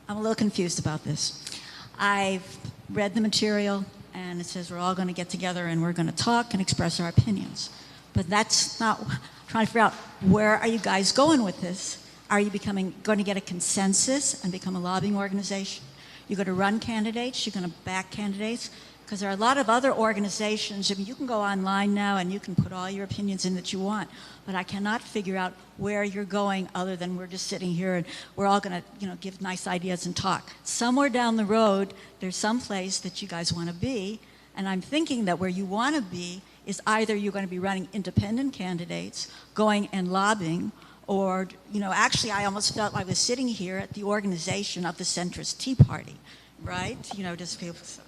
I'm a little confused about this. I've read the material, and it says we're all going to get together and we're going to talk and express our opinions. But that's not, I'm trying to figure out, where are you guys going with this? Are you going to get a consensus and become a lobbying organization? You're going to run candidates? You're going to back candidates? Because there are a lot of other organizations. I mean, you can go online now and you can put all your opinions in that you want, but I cannot figure out where you're going other than we're just sitting here and we're all going to give nice ideas and talk. Somewhere down the road, there's some place that you guys want to be, and I'm thinking that where you want to be is either you're going to be running independent candidates, going and lobbying, or, actually I almost felt I was sitting here at the organization of the centrist Tea Party. right? You know, just people. So.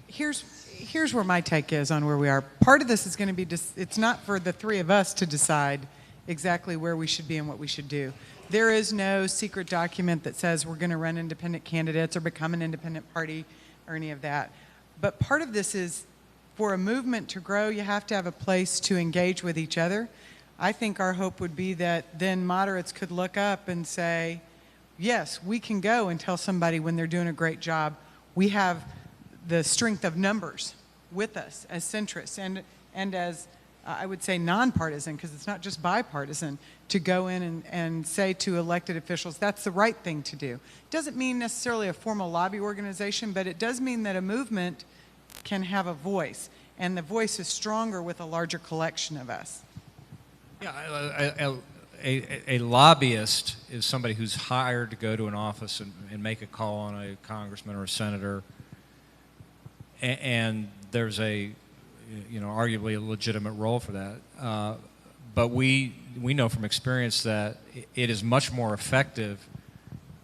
Here's where my take is on where we are. Part of this is going to be, it's not for the three of us to decide exactly where we should be and what we should do. There is no secret document that says we're going to run independent candidates or become an independent party or any of that. But part of this is, for a movement to grow, you have to have a place to engage with each other. I think our hope would be that then moderates could look up and say, yes, we can go and tell somebody when they're doing a great job. We have the strength of numbers with us as centrists and as, I would say, nonpartisan, because it's not just bipartisan, to go in and say to elected officials, that's the right thing to do. It doesn't mean necessarily a formal lobby organization, but it does mean that a movement can have a voice, and the voice is stronger with a larger collection of us. Yeah, a lobbyist is somebody who's hired to go to an office and make a call on a congressman or a senator, and there's a, you know, arguably a legitimate role for that. But we know from experience that it is much more effective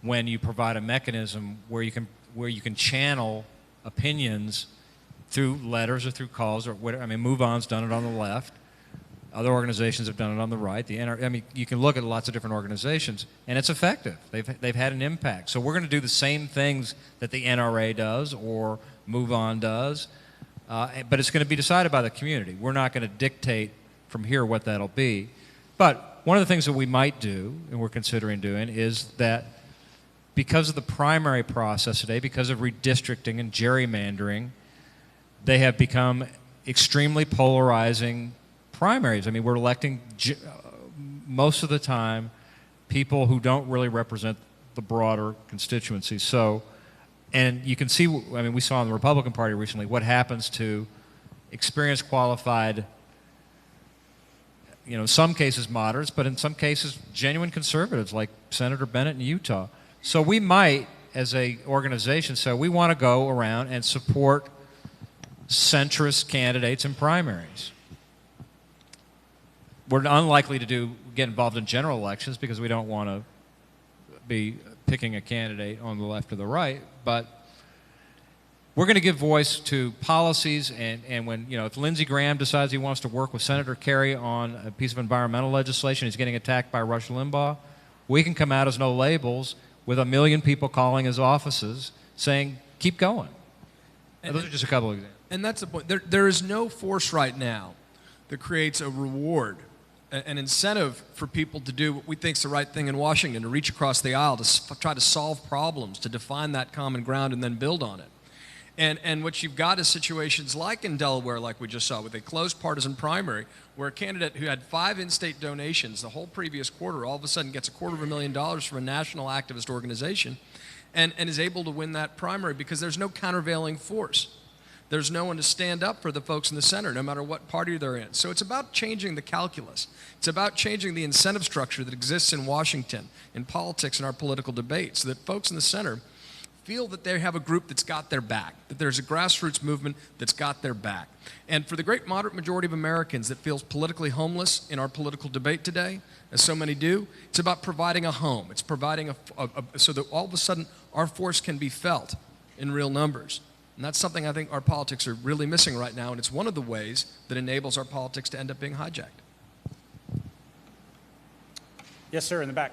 when you provide a mechanism where you can channel opinions through letters or through calls or whatever. I mean, Move On's done it on the left. Other organizations have done it on the right. I mean, you can look at lots of different organizations, and it's effective. They've had an impact. So we're going to do the same things that the NRA does or Move On does, but it's going to be decided by the community. We're not going to dictate from here what that'll be. But one of the things that we might do, and we're considering doing, is that because of the primary process today, because of redistricting and gerrymandering, they have become extremely polarizing primaries. I mean, we're electing most of the time people who don't really represent the broader constituency. So, and you can see, I mean, we saw in the Republican Party recently what happens to experienced, qualified, you know, in some cases moderates, but in some cases genuine conservatives like Senator Bennett in Utah. So we might, as an organization, say we want to go around and support centrist candidates in primaries. We're unlikely to get involved in general elections because we don't want to be picking a candidate on the left or the right, but we're going to give voice to policies, and when, you know, if Lindsey Graham decides he wants to work with Senator Kerry on a piece of environmental legislation, he's getting attacked by Rush Limbaugh, we can come out as no labels with 1 million people calling his offices saying, keep going. And those are just a couple of examples. And that's the point. There is no force right now that creates a reward, an incentive for people to do what we think is the right thing in Washington, to reach across the aisle, to try to solve problems, to define that common ground and then build on it. And what you've got is situations like in Delaware, like we just saw, with a closed partisan primary, where a candidate who had 5 in-state donations the whole previous quarter all of a sudden gets $250,000 from a national activist organization and is able to win that primary because there's no countervailing force. There's no one to stand up for the folks in the center, no matter what party they're in. So it's about changing the calculus. It's about changing the incentive structure that exists in Washington, in politics, in our political debates, so that folks in the center feel that they have a group that's got their back, that there's a grassroots movement that's got their back. And for the great moderate majority of Americans that feels politically homeless in our political debate today, as so many do, it's about providing a home. It's providing so that all of a sudden our force can be felt in real numbers. And that's something I think our politics are really missing right now, and it's one of the ways that enables our politics to end up being hijacked. Yes, sir, in the back.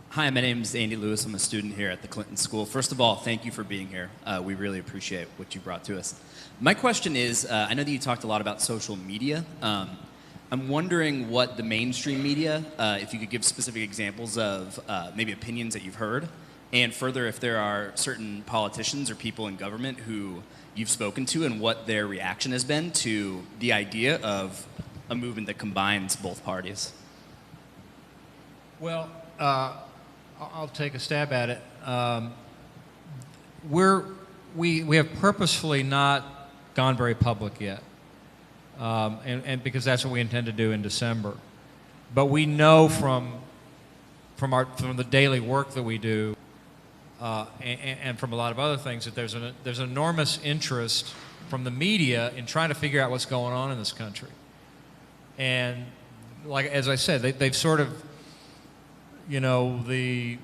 Hi, my name is Andy Lewis. I'm a student here at the Clinton School. First of all, thank you for being here. We really appreciate what you brought to us. My question is, I know that you talked a lot about social media. I'm wondering what the mainstream media, if you could give specific examples of maybe opinions that you've heard, and further, if there are certain politicians or people in government who you've spoken to and what their reaction has been to the idea of a movement that combines both parties. Well, I'll take a stab at it. We have purposefully not gone very public yet, and because that's what we intend to do in December. But we know from the daily work that we do, and from a lot of other things, that there's enormous interest from the media in trying to figure out what's going on in this country. And like as I said, they've sort of, you know, the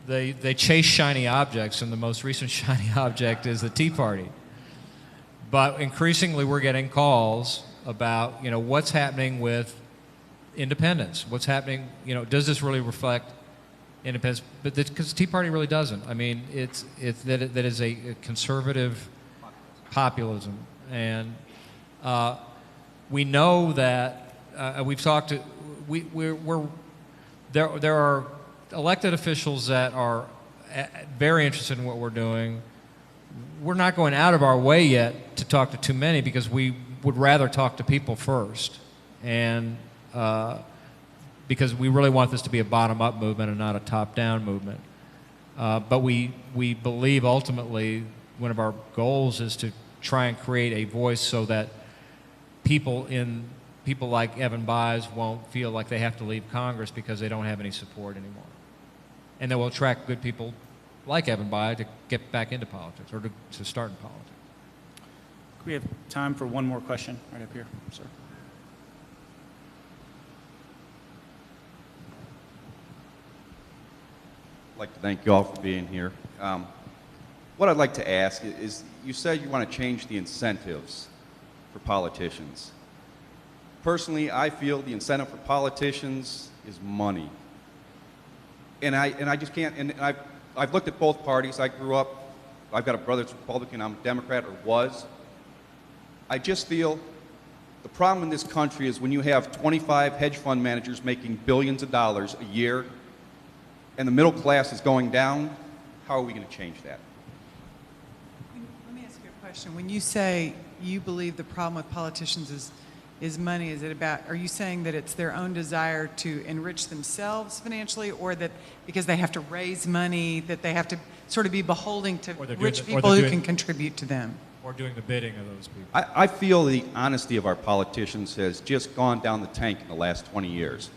they chase shiny objects, and the most recent shiny object is the Tea Party. But increasingly, we're getting calls about, what's happening with independence. What's happening, does this really reflect independence? But because the Tea Party really doesn't. I mean, that is a conservative populism, and we know that we've talked to there are elected officials that are very interested in what we're doing. We're not going out of our way yet to talk to too many because we would rather talk to people first, and because we really want this to be a bottom-up movement and not a top-down movement. But we believe ultimately one of our goals is to try and create a voice so that people like Evan Bayes won't feel like they have to leave Congress because they don't have any support anymore. And that will attract good people like Evan Bayes to get back into politics or to start in politics. We have time for one more question right up here, sir. I'd like to thank you all for being here. What I'd like to ask is, you said you want to change the incentives for politicians. Personally, I feel the incentive for politicians is money. And I just can't, and I've looked at both parties. I grew up, I've got a brother that's Republican, I'm a Democrat, or was. I just feel the problem in this country is when you have 25 hedge fund managers making billions of dollars a year, and the middle class is going down, how are we going to change that? Let me ask you a question. When you say you believe the problem with politicians is money, is it about, are you saying that it's their own desire to enrich themselves financially, or that because they have to raise money, that they have to sort of be beholden to rich people who can contribute to them? Or doing the bidding of those people. I feel the honesty of our politicians has just gone down the tank in the last 20 years.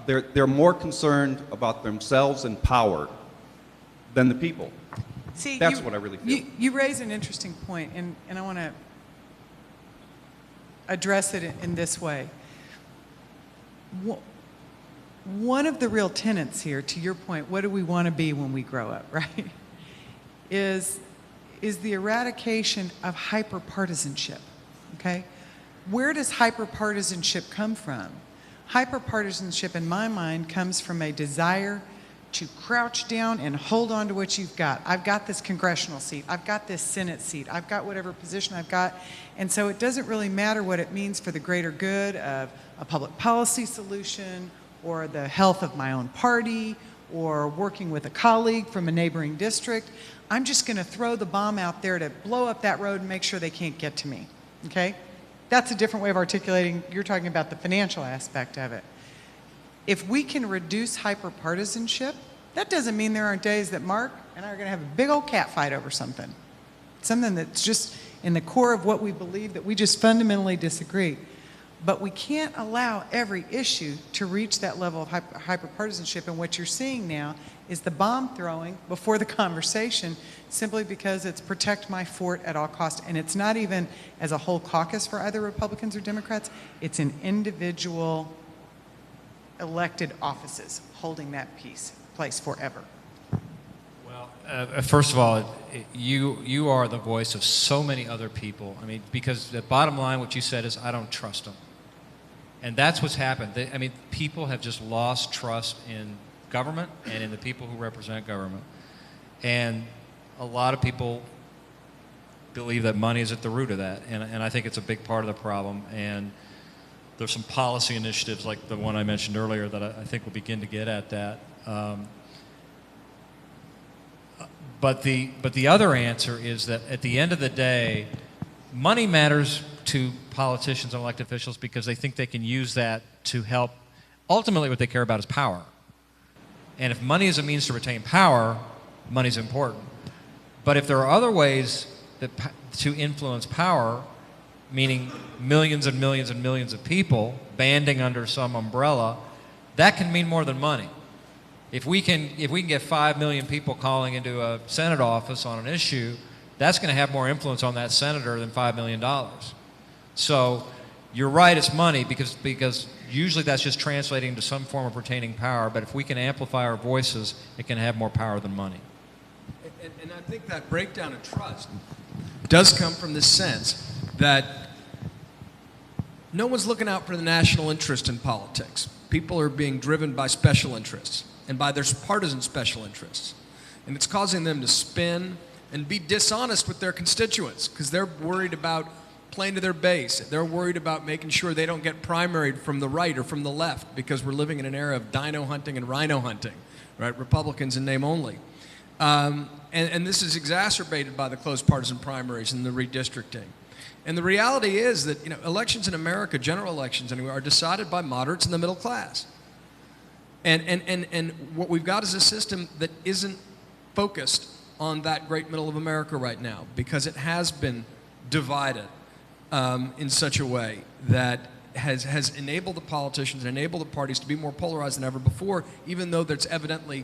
They're more concerned about themselves and power than the people. See, that's what I really feel. You raise an interesting point, and I want to address it in this way. One of the real tenets here, to your point, what do we want to be when we grow up, right, is the eradication of hyperpartisanship, okay? Where does hyperpartisanship come from? Hyperpartisanship, in my mind, comes from a desire to crouch down and hold on to what you've got. I've got this congressional seat. I've got this Senate seat. I've got whatever position I've got. And so it doesn't really matter what it means for the greater good of a public policy solution or the health of my own party or working with a colleague from a neighboring district. I'm just going to throw the bomb out there to blow up that road and make sure they can't get to me, okay? That's a different way of articulating. You're talking about the financial aspect of it. If we can reduce hyperpartisanship, that doesn't mean there aren't days that Mark and I are going to have a big old cat fight over something. Something that's just in the core of what we believe, that we just fundamentally disagree. But we can't allow every issue to reach that level of hyperpartisanship. And what you're seeing now is the bomb throwing before the conversation, simply because it's protect my fort at all costs. And it's not even as a whole caucus for either Republicans or Democrats. It's in individual elected offices holding that place forever. Well, first of all, you are the voice of so many other people. I mean, because the bottom line, what you said is, I don't trust them. And that's what's happened. People have just lost trust in government and in the people who represent government. And a lot of people believe that money is at the root of that. And I think it's a big part of the problem. And there's some policy initiatives like the one I mentioned earlier that I think will begin to get at that. But the other answer is that at the end of the day, money matters to politicians and elected officials because they think they can use that to help. Ultimately, what they care about is power. And if money is a means to retain power, money's important. But if there are other ways to influence power, meaning millions and millions and millions of people banding under some umbrella, that can mean more than money. If we can get 5 million people calling into a Senate office on an issue, that's going to have more influence on that senator than $5 million. So you're right, it's money, because usually that's just translating to some form of retaining power, but if we can amplify our voices, it can have more power than money. And I think that breakdown of trust does come from this sense that no one's looking out for the national interest in politics. People are being driven by special interests and by their partisan special interests. And it's causing them to spin and be dishonest with their constituents because they're worried about playing to their base. They're worried about making sure they don't get primaried from the right or from the left because we're living in an era of dino hunting and rhino hunting, right? Republicans in name only. And this is exacerbated by the close partisan primaries and the redistricting. And the reality is that elections in America, general elections anyway, are decided by moderates and the middle class. And what we've got is a system that isn't focused on that great middle of America right now because it has been divided in such a way that has enabled the politicians and enabled the parties to be more polarized than ever before, even though there's evidently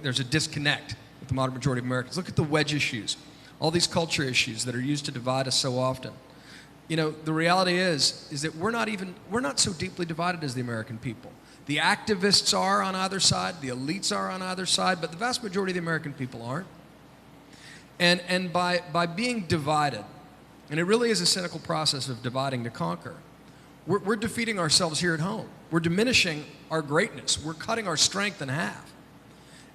there's a disconnect with the moderate majority of Americans. Look at the wedge issues, all these culture issues that are used to divide us so often. The reality is that we're not so deeply divided as the American people. The activists are on either side, the elites are on either side, but the vast majority of the American people aren't. And by being divided, and it really is a cynical process of dividing to conquer, we're defeating ourselves here at home. We're diminishing our greatness. We're cutting our strength in half.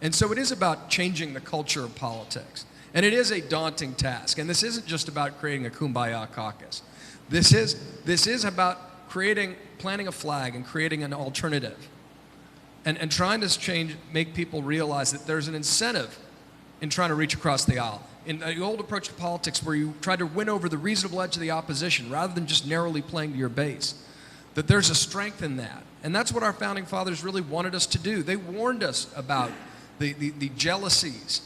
And so it is about changing the culture of politics. And it is a daunting task. And this isn't just about creating a kumbaya caucus. This is about planting a flag and creating an alternative. And trying to make people realize that there's an incentive in trying to reach across the aisle. In the old approach to politics where you try to win over the reasonable edge of the opposition rather than just narrowly playing to your base, that there's a strength in that. And that's what our founding fathers really wanted us to do. They warned us about the jealousies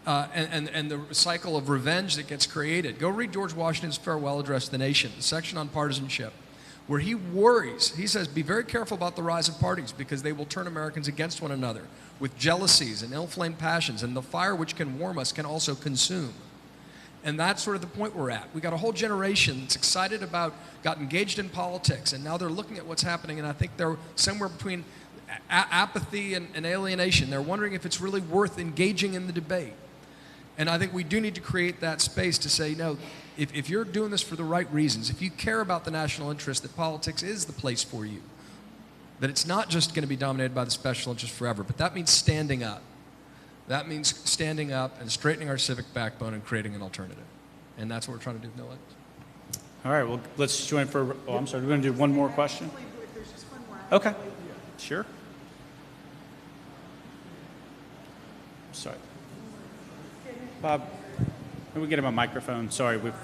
and the cycle of revenge that gets created. Go read George Washington's farewell address to the nation, the section on partisanship, where he worries. He says, be very careful about the rise of parties because they will turn Americans against one another with jealousies and ill-flamed passions, and the fire which can warm us can also consume. And that's sort of the point we're at. We got a whole generation that's excited about, got engaged in politics, and now they're looking at what's happening, and I think they're somewhere between apathy and alienation. They're wondering if it's really worth engaging in the debate. And I think we do need to create that space to say, no, if you're doing this for the right reasons, if you care about the national interest, that politics is the place for you, that it's not just going to be dominated by the special interest forever, but that means standing up. That means standing up and straightening our civic backbone and creating an alternative. And that's what we're trying to do with No Labels. All right, well, let's join for, I'm sorry, we're going to do one more question? Okay, sure. Sorry. Bob, can we get him a microphone? Sorry, we've...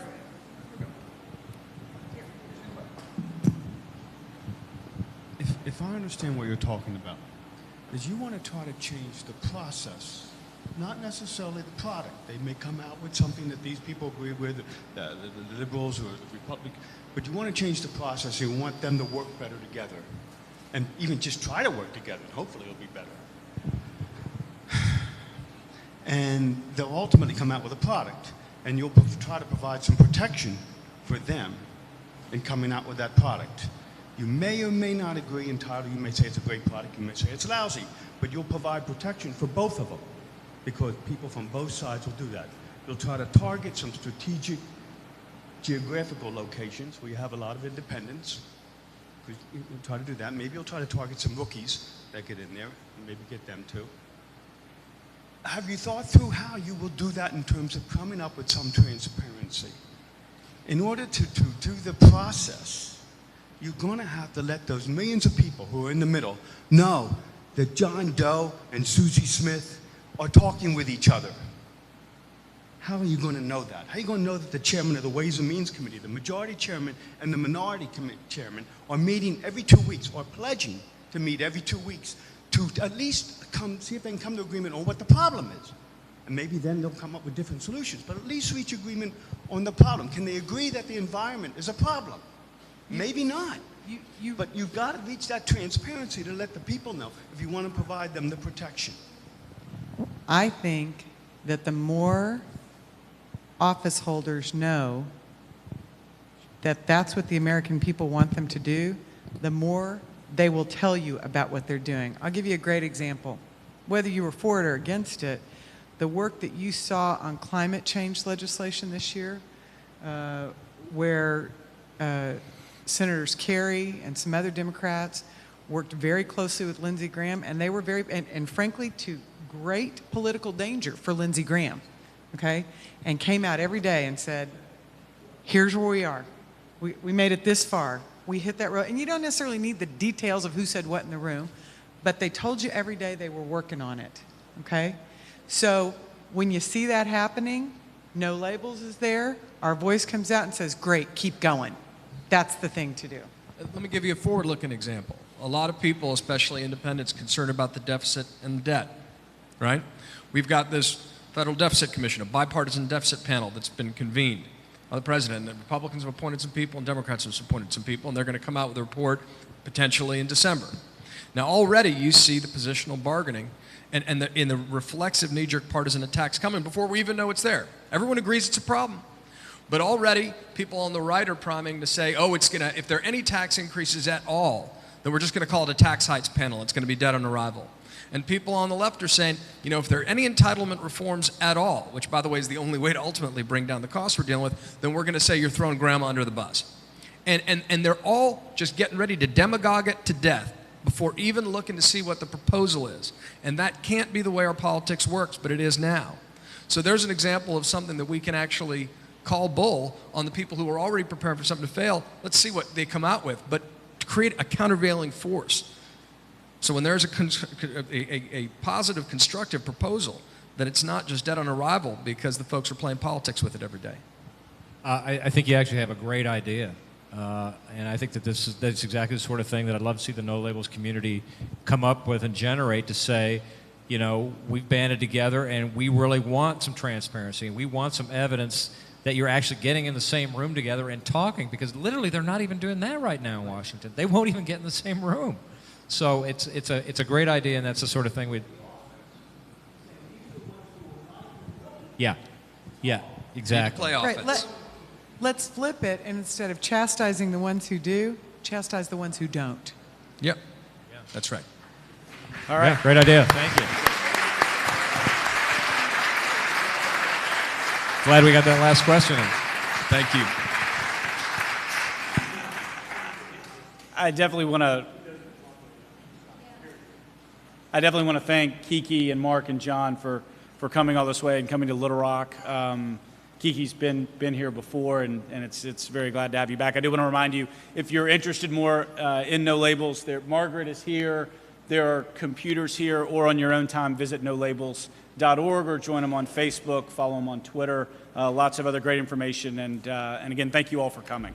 If I understand what you're talking about, is you want to try to change the process, not necessarily the product. They may come out with something that these people agree with, the liberals or the Republicans, but you want to change the process. You want them to work better together, and even just try to work together, and hopefully it'll be better. And they'll ultimately come out with a product, and you'll try to provide some protection for them in coming out with that product. You may or may not agree entirely. You may say it's a great product. You may say it's lousy. But you'll provide protection for both of them because people from both sides will do that. You'll try to target some strategic geographical locations where you have a lot of independents. You'll try to do that. Maybe you'll try to target some rookies that get in there and maybe get them too. Have you thought through how you will do that in terms of coming up with some transparency? In order to do the process, you're going to have to let those millions of people who are in the middle know that John Doe and Susie Smith are talking with each other. How are you going to know that? How are you going to know that the chairman of the Ways and Means Committee, the majority chairman, and the minority chairman are meeting every 2 weeks or pledging to meet every 2 weeks to at least see if they can come to agreement on what the problem is? And maybe then they'll come up with different solutions, but at least reach agreement on the problem. Can they agree that the environment is a problem? Maybe not. But you've got to reach that transparency to let the people know if you want to provide them the protection. I think that the more office holders know that that's what the American people want them to do, the more they will tell you about what they're doing. I'll give you a great example. Whether you were for it or against it, the work that you saw on climate change legislation this year, where Senators Kerry and some other Democrats worked very closely with Lindsey Graham, and they were very, and frankly, to great political danger for Lindsey Graham, okay? And came out every day and said, here's where we are. We made it this far. We hit that road. And you don't necessarily need the details of who said what in the room, but they told you every day they were working on it, okay? So when you see that happening, No Labels is there. Our voice comes out and says, great, keep going. That's the thing to do. Let me give you a forward-looking example. A lot of people, especially independents, concerned about the deficit and the debt, right? We've got this Federal Deficit Commission, a bipartisan deficit panel that's been convened by the president. And the Republicans have appointed some people and Democrats have appointed some people, and they're going to come out with a report potentially in December. Now, already you see the positional bargaining and the reflexive knee-jerk partisan attacks coming before we even know it's there. Everyone agrees it's a problem. But already people on the right are priming to say, oh, it's going to, if there are any tax increases at all, then we're just going to call it a tax hikes panel. It's going to be dead on arrival. And people on the left are saying, you know, if there are any entitlement reforms at all, which, by the way, is the only way to ultimately bring down the costs we're dealing with, then we're going to say you're throwing grandma under the bus. And they're all just getting ready to demagogue it to death before even looking to see what the proposal is. And that can't be the way our politics works, but it is now. So there's an example of something that we can actually call bull on the people who are already preparing for something to fail. Let's see what they come out with, but to create a countervailing force. So when there's a positive, constructive proposal, that it's not just dead on arrival because the folks are playing politics with it every day. I think you actually have a great idea. And I think that that's exactly the sort of thing that I'd love to see the No Labels community come up with and generate to say, you know, we've banded together and we really want some transparency and we want some evidence that you're actually getting in the same room together and talking, because literally they're not even doing that right now in Washington. They won't even get in the same room. So it's a great idea, and that's the sort of thing we'd... Yeah, exactly. Play offense. Right, let's flip it, and instead of chastising the ones who do, chastise the ones who don't. Yep, that's right. All right. Yeah, great idea. Thank you. Glad we got that last question in. Thank you. I definitely want to thank Kiki and Mark and John for coming all this way and coming to Little Rock. Kiki's been here before, and it's very glad to have you back. I do want to remind you, if you're interested more in No Labels, Margaret is here. There are computers here, or on your own time, visit nolabels.org or join them on Facebook, follow them on Twitter. Lots of other great information, and again, thank you all for coming.